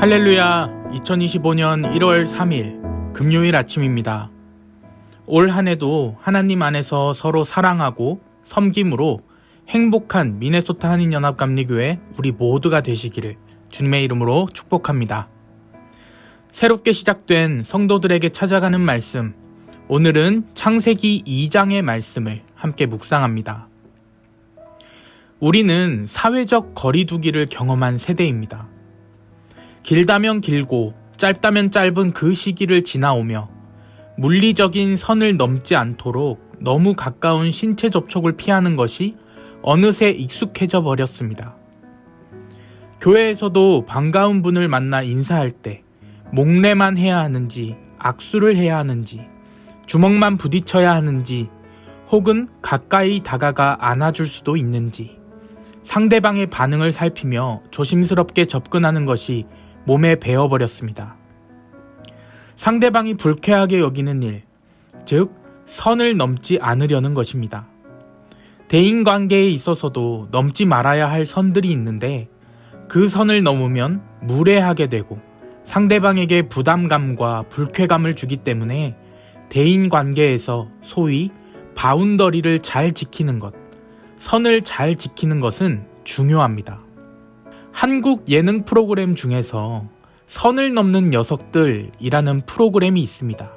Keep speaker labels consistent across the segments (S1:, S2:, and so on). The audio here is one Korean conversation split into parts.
S1: 할렐루야, 2025년 1월 3일 금요일 아침입니다. 올 한 해도 하나님 안에서 서로 사랑하고 섬김으로 행복한 미네소타 한인연합감리교회 우리 모두가 되시기를 주님의 이름으로 축복합니다. 새롭게 시작된 성도들에게 찾아가는 말씀, 오늘은 창세기 2장의 말씀을 함께 묵상합니다. 우리는 사회적 거리두기를 경험한 세대입니다. 길다면 길고 짧다면 짧은 그 시기를 지나오며 물리적인 선을 넘지 않도록 너무 가까운 신체 접촉을 피하는 것이 어느새 익숙해져 버렸습니다. 교회에서도 반가운 분을 만나 인사할 때 목례만 해야 하는지, 악수를 해야 하는지, 주먹만 부딪혀야 하는지, 혹은 가까이 다가가 안아줄 수도 있는지, 상대방의 반응을 살피며 조심스럽게 접근하는 것이 몸에 배어버렸습니다. 상대방이 불쾌하게 여기는 일, 즉 선을 넘지 않으려는 것입니다. 대인관계에 있어서도 넘지 말아야 할 선들이 있는데 그 선을 넘으면 무례하게 되고 상대방에게 부담감과 불쾌감을 주기 때문에 대인관계에서 소위 바운더리를 잘 지키는 것, 선을 잘 지키는 것은 중요합니다. 한국 예능 프로그램 중에서 선을 넘는 녀석들이라는 프로그램이 있습니다.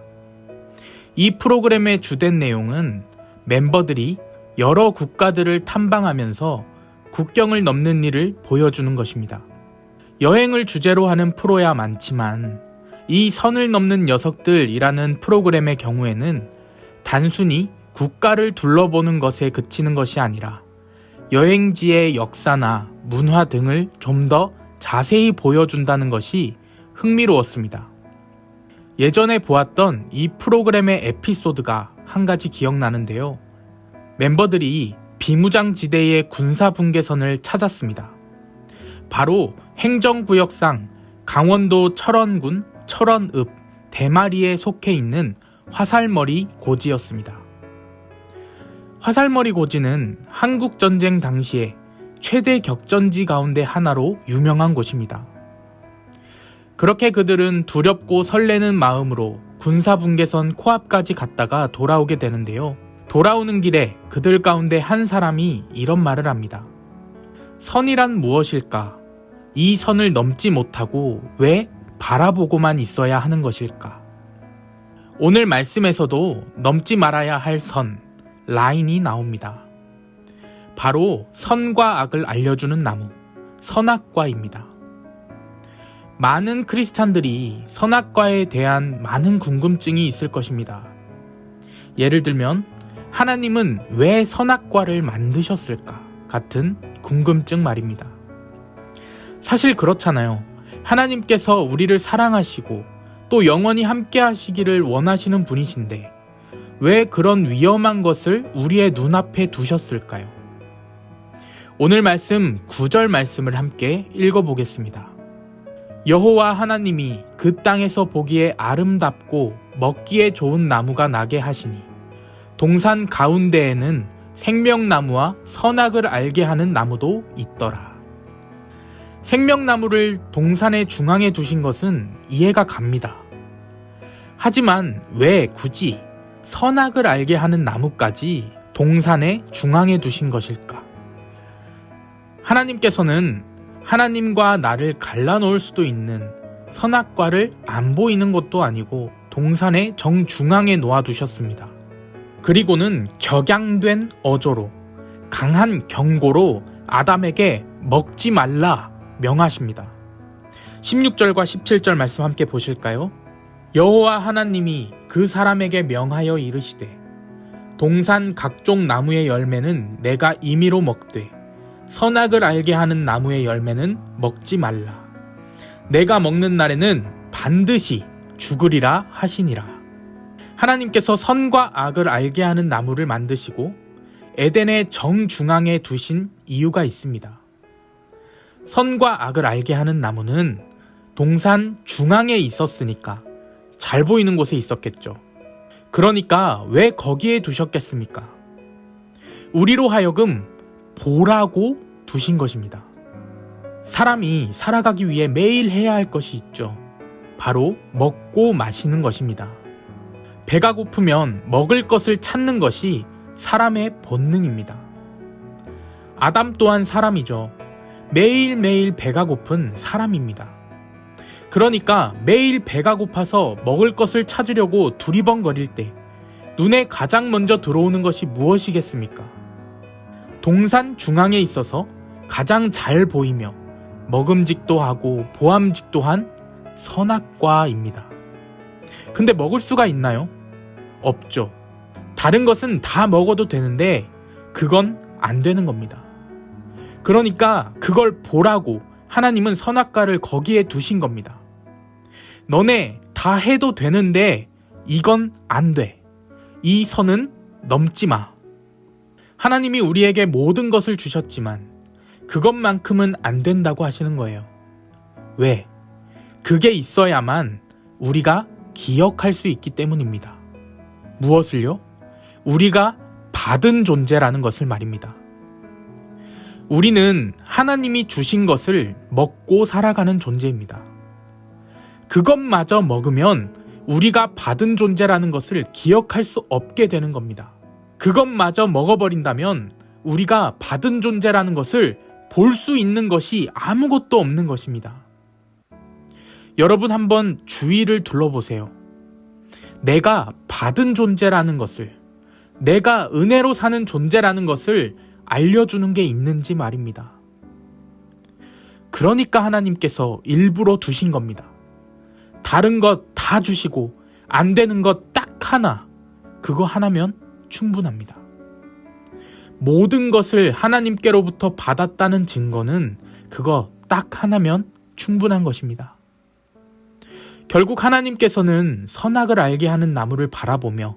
S1: 이 프로그램의 주된 내용은 멤버들이 여러 국가들을 탐방하면서 국경을 넘는 일을 보여주는 것입니다. 여행을 주제로 하는 프로야 많지만 이 선을 넘는 녀석들이라는 프로그램의 경우에는 단순히 국가를 둘러보는 것에 그치는 것이 아니라 여행지의 역사나 문화 등을 좀 더 자세히 보여준다는 것이 흥미로웠습니다. 예전에 보았던 이 프로그램의 에피소드가 한 가지 기억나는데요. 멤버들이 비무장지대의 군사분계선을 찾았습니다. 바로 행정구역상 강원도 철원군 철원읍 대마리에 속해 있는 화살머리 고지였습니다. 화살머리 고지는 한국전쟁 당시에 최대 격전지 가운데 하나로 유명한 곳입니다. 그렇게 그들은 두렵고 설레는 마음으로 군사분계선 코앞까지 갔다가 돌아오게 되는데요. 돌아오는 길에 그들 가운데 한 사람이 이런 말을 합니다. 선이란 무엇일까? 이 선을 넘지 못하고 왜 바라보고만 있어야 하는 것일까? 오늘 말씀에서도 넘지 말아야 할 선, 라인이 나옵니다. 바로 선과 악을 알려주는 나무, 선악과입니다. 많은 크리스찬들이 선악과에 대한 많은 궁금증이 있을 것입니다. 예를 들면 하나님은 왜 선악과를 만드셨을까 같은 궁금증 말입니다. 사실 그렇잖아요. 하나님께서 우리를 사랑하시고 또 영원히 함께 하시기를 원하시는 분이신데 왜 그런 위험한 것을 우리의 눈앞에 두셨을까요? 오늘 말씀 9절 말씀을 함께 읽어보겠습니다. 여호와 하나님이 그 땅에서 보기에 아름답고 먹기에 좋은 나무가 나게 하시니 동산 가운데에는 생명나무와 선악을 알게 하는 나무도 있더라. 생명나무를 동산의 중앙에 두신 것은 이해가 갑니다. 하지만 왜 굳이 선악을 알게 하는 나무까지 동산의 중앙에 두신 것일까? 하나님께서는 하나님과 나를 갈라놓을 수도 있는 선악과를 안 보이는 것도 아니고 동산의 정중앙에 놓아두셨습니다. 그리고는 격양된 어조로 강한 경고로 아담에게 먹지 말라 명하십니다. 16절과 17절 말씀 함께 보실까요? 여호와 하나님이 그 사람에게 명하여 이르시되 동산 각종 나무의 열매는 내가 임의로 먹되 선악을 알게 하는 나무의 열매는 먹지 말라. 내가 먹는 날에는 반드시 죽으리라 하시니라. 하나님께서 선과 악을 알게 하는 나무를 만드시고 에덴의 정중앙에 두신 이유가 있습니다. 선과 악을 알게 하는 나무는 동산 중앙에 있었으니까 잘 보이는 곳에 있었겠죠. 그러니까 왜 거기에 두셨겠습니까? 우리로 하여금 보라고 두신 것입니다. 사람이 살아가기 위해 매일 해야 할 것이 있죠. 바로 먹고 마시는 것입니다. 배가 고프면 먹을 것을 찾는 것이 사람의 본능입니다. 아담 또한 사람이죠. 매일매일 배가 고픈 사람입니다. 그러니까 매일 배가 고파서 먹을 것을 찾으려고 두리번거릴 때 눈에 가장 먼저 들어오는 것이 무엇이겠습니까? 동산 중앙에 있어서 가장 잘 보이며 먹음직도 하고 보암직도 한 선악과입니다. 근데 먹을 수가 있나요? 없죠. 다른 것은 다 먹어도 되는데 그건 안 되는 겁니다. 그러니까 그걸 보라고 하나님은 선악과를 거기에 두신 겁니다. 너네 다 해도 되는데 이건 안 돼. 이 선은 넘지 마. 하나님이 우리에게 모든 것을 주셨지만 그것만큼은 안 된다고 하시는 거예요. 왜? 그게 있어야만 우리가 기억할 수 있기 때문입니다. 무엇을요? 우리가 받은 존재라는 것을 말입니다. 우리는 하나님이 주신 것을 먹고 살아가는 존재입니다. 그것마저 먹으면 우리가 받은 존재라는 것을 기억할 수 없게 되는 겁니다. 그것마저 먹어버린다면 우리가 받은 존재라는 것을 볼 수 있는 것이 아무것도 없는 것입니다. 여러분 한번 주위를 둘러보세요. 내가 받은 존재라는 것을, 내가 은혜로 사는 존재라는 것을 알려주는 게 있는지 말입니다. 그러니까 하나님께서 일부러 두신 겁니다. 다른 것 다 주시고 안 되는 것 딱 하나, 그거 하나면 충분합니다. 모든 것을 하나님께로부터 받았다는 증거는 그거 딱 하나면 충분한 것입니다. 결국 하나님께서는 선악을 알게 하는 나무를 바라보며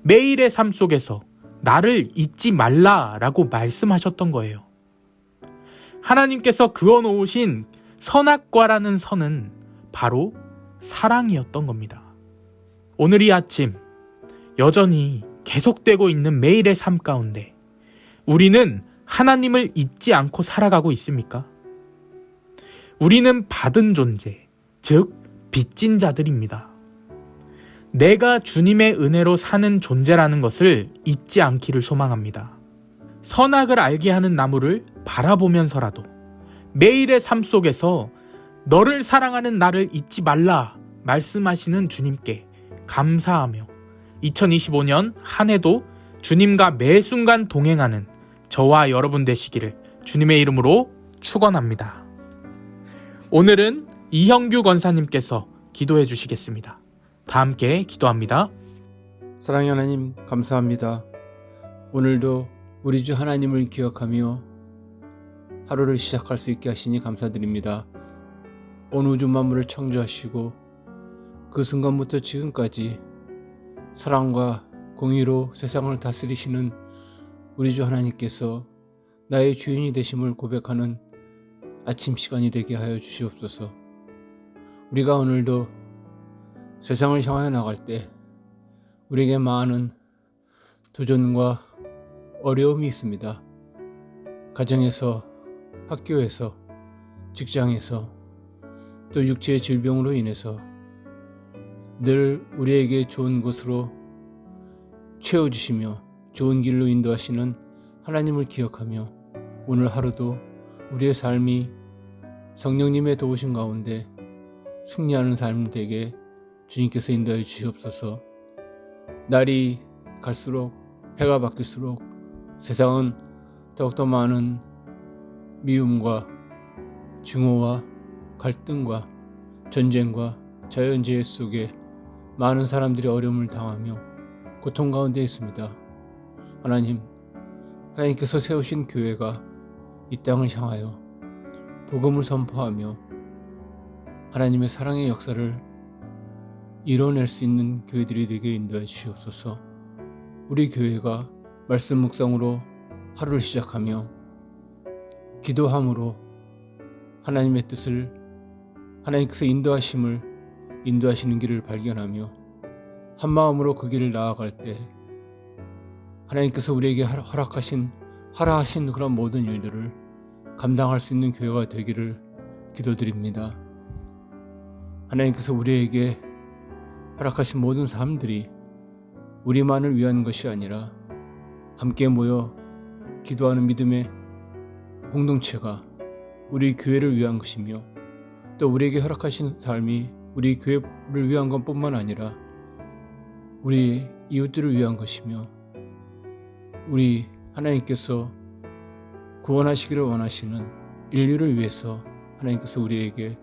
S1: 매일의 삶 속에서 나를 잊지 말라라고 말씀하셨던 거예요. 하나님께서 그어놓으신 선악과라는 선은 바로 사랑이었던 겁니다. 오늘 이 아침 여전히 계속되고 있는 매일의 삶 가운데 우리는 하나님을 잊지 않고 살아가고 있습니까? 우리는 받은 존재, 즉 빚진 자들입니다. 내가 주님의 은혜로 사는 존재라는 것을 잊지 않기를 소망합니다. 선악을 알게 하는 나무를 바라보면서라도 매일의 삶 속에서 너를 사랑하는 나를 잊지 말라 말씀하시는 주님께 감사하며 2025년 한 해도 주님과 매 순간 동행하는 저와 여러분 되시기를 주님의 이름으로 축원합니다. 오늘은 이형규 권사님께서 기도해 주시겠습니다. 다 함께 기도합니다.
S2: 사랑의 하나님 감사합니다. 오늘도 우리 주 하나님을 기억하며 하루를 시작할 수 있게 하시니 감사드립니다. 온 우주 만물을 창조하시고 그 순간부터 지금까지 사랑과 공의로 세상을 다스리시는 우리 주 하나님께서 나의 주인이 되심을 고백하는 아침 시간이 되게 하여 주시옵소서. 우리가 오늘도 세상을 향하여 나갈 때 우리에게 많은 도전과 어려움이 있습니다. 가정에서, 학교에서, 직장에서, 또 육체의 질병으로 인해서 늘 우리에게 좋은 것으로 채워주시며 좋은 길로 인도하시는 하나님을 기억하며 오늘 하루도 우리의 삶이 성령님의 도우심 가운데 승리하는 삶 되게 주님께서 인도해 주시옵소서. 날이 갈수록, 해가 바뀔수록 세상은 더욱더 많은 미움과 증오와 갈등과 전쟁과 자연재해 속에 많은 사람들이 어려움을 당하며 고통 가운데 있습니다. 하나님께서 세우신 교회가 이 땅을 향하여 복음을 선포하며 하나님의 사랑의 역사를 이뤄낼 수 있는 교회들이 되게 인도해 주시옵소서. 우리 교회가 말씀 묵상으로 하루를 시작하며 기도함으로 하나님의 뜻을, 하나님께서 인도하시는 길을 발견하며 한 마음으로 그 길을 나아갈 때 하나님께서 우리에게 하라 하신 그런 모든 일들을 감당할 수 있는 교회가 되기를 기도드립니다. 하나님께서 우리에게 허락하신 모든 삶들이 우리만을 위한 것이 아니라 함께 모여 기도하는 믿음의 공동체가 우리 교회를 위한 것이며, 또 우리에게 허락하신 삶이 우리 교회를 위한 것뿐만 아니라 우리 이웃들을 위한 것이며, 우리 하나님께서 구원하시기를 원하시는 인류를 위해서 하나님께서 우리에게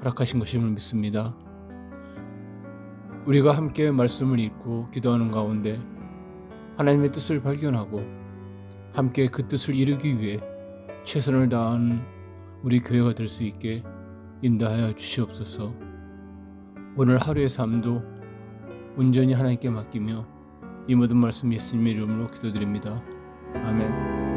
S2: 허락하신 것임을 믿습니다. 우리가 함께 말씀을 읽고 기도하는 가운데 하나님의 뜻을 발견하고 함께 그 뜻을 이루기 위해 최선을 다하는 우리 교회가 될 수 있게 인도하여 주시옵소서. 오늘 하루의 삶도 온전히 하나님께 맡기며 이 모든 말씀 예수님의 이름으로 기도드립니다. 아멘.